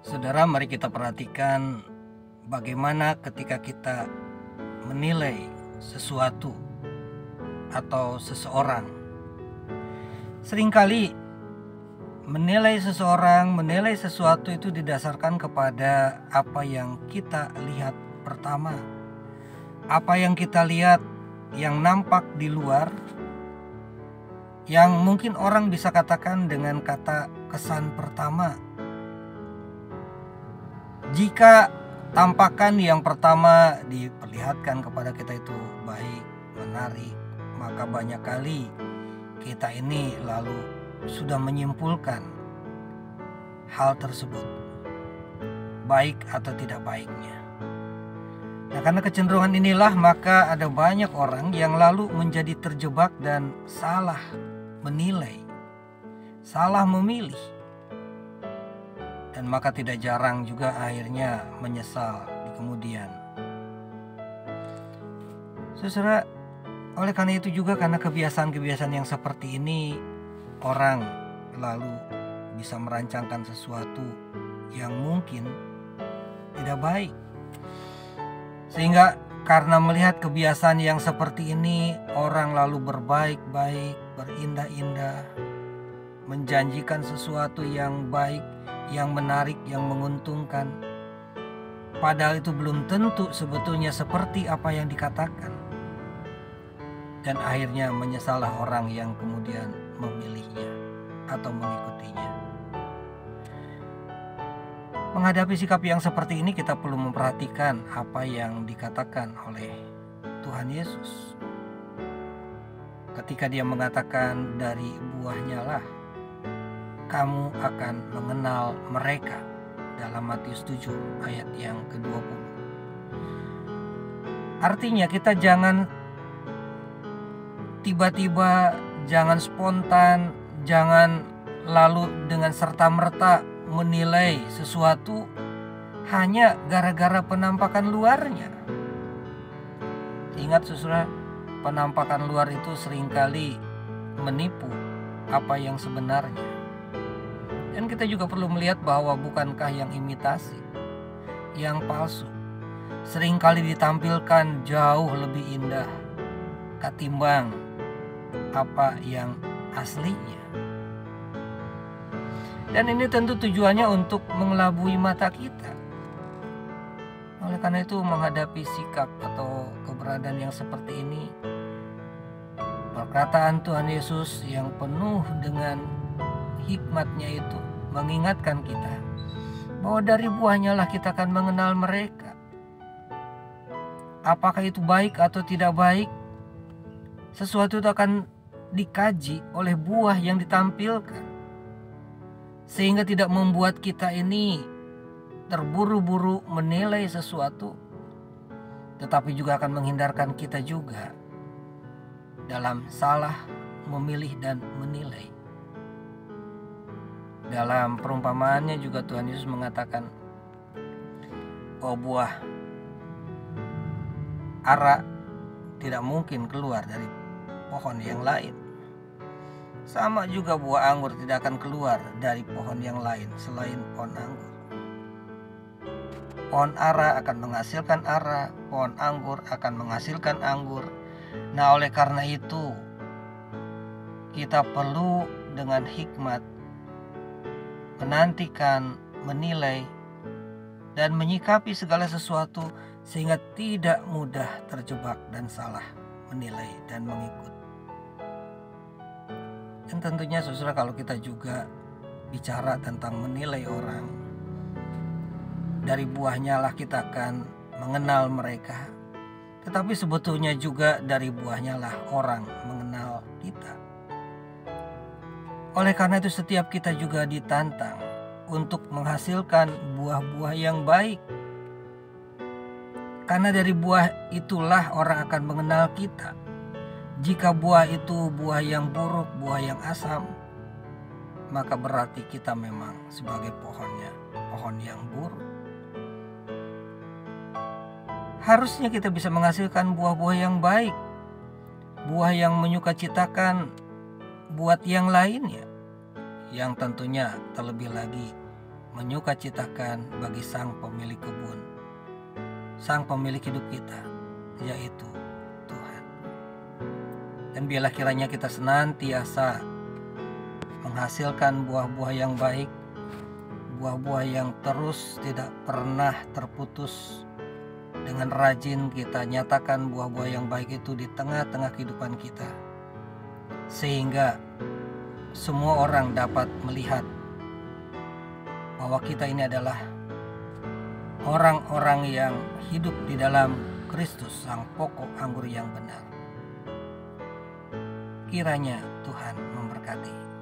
Saudara, mari kita perhatikan bagaimana ketika kita menilai sesuatu atau seseorang. Seringkali menilai seseorang, menilai sesuatu itu didasarkan kepada apa yang kita lihat pertama. Apa yang kita lihat yang nampak di luar, yang mungkin orang bisa katakan dengan kata kesan pertama. Jika tampakan yang pertama diperlihatkan kepada kita itu baik, menarik, maka banyak kali kita ini lalu sudah menyimpulkan hal tersebut, baik atau tidak baiknya. Nah, karena kecenderungan inilah maka ada banyak orang yang lalu menjadi terjebak dan salah menilai, salah memilih. Dan maka tidak jarang juga akhirnya menyesal di kemudian. Saudara, oleh karena itu juga karena kebiasaan-kebiasaan yang seperti ini, orang lalu bisa merancangkan sesuatu yang mungkin tidak baik. Sehingga karena melihat kebiasaan yang seperti ini, orang lalu berbaik-baik, berindah-indah, menjanjikan sesuatu yang baik, yang menarik, yang menguntungkan. Padahal itu belum tentu sebetulnya seperti apa yang dikatakan. Dan akhirnya menyesallah orang yang kemudian memilihnya atau mengikutinya. Menghadapi sikap yang seperti ini, kita perlu memperhatikan apa yang dikatakan oleh Tuhan Yesus. Ketika dia mengatakan dari buahnya lah kamu akan mengenal mereka, dalam Matius 7 ayat yang ke-20. Artinya kita jangan tiba-tiba, jangan spontan, jangan lalu dengan serta-merta menilai sesuatu hanya gara-gara penampakan luarnya. Ingat saudara, penampakan luar itu seringkali menipu apa yang sebenarnya. Dan kita juga perlu melihat bahwa bukankah yang imitasi, yang palsu, seringkali ditampilkan jauh lebih indah ketimbang apa yang aslinya. Dan ini tentu tujuannya untuk mengelabui mata kita. Oleh karena itu, menghadapi sikap atau keberadaan yang seperti ini, perkataan Tuhan Yesus yang penuh dengan hikmatnya itu mengingatkan kita bahwa dari buahnya lah kita akan mengenal mereka. Apakah itu baik atau tidak baik, sesuatu itu akan dikaji oleh buah yang ditampilkan, sehingga tidak membuat kita ini terburu-buru menilai sesuatu, tetapi juga akan menghindarkan kita juga dalam salah memilih dan menilai. Dalam perumpamaannya juga Tuhan Yesus mengatakan, oh, buah ara tidak mungkin keluar dari pohon yang lain. Sama juga buah anggur tidak akan keluar dari pohon yang lain selain pohon anggur. Pohon ara akan menghasilkan ara, pohon anggur akan menghasilkan anggur. Nah, oleh karena itu kita perlu dengan hikmat menantikan, menilai, dan menyikapi segala sesuatu sehingga tidak mudah terjebak dan salah menilai dan mengikut. Dan tentunya saudara, kalau kita juga bicara tentang menilai orang, dari buahnya lah kita akan mengenal mereka. Tetapi sebetulnya juga dari buahnya lah orang mengenal kita. Oleh karena itu setiap kita juga ditantang untuk menghasilkan buah-buah yang baik. Karena dari buah itulah orang akan mengenal kita. Jika buah itu buah yang buruk, buah yang asam, maka berarti kita memang sebagai pohonnya, pohon yang buruk. Harusnya kita bisa menghasilkan buah-buah yang baik, buah yang menyukacitakan buat yang lainnya, yang tentunya terlebih lagi menyukacitakan bagi Sang Pemilik kebun, Sang Pemilik hidup kita, yaitu Tuhan. Dan biarlah kiranya kita senantiasa menghasilkan buah-buah yang baik, buah-buah yang terus tidak pernah terputus. Dengan rajin kita nyatakan buah-buah yang baik itu di tengah-tengah kehidupan kita, sehingga semua orang dapat melihat bahwa kita ini adalah orang-orang yang hidup di dalam Kristus, Sang Pokok Anggur yang benar. Kiranya Tuhan memberkati.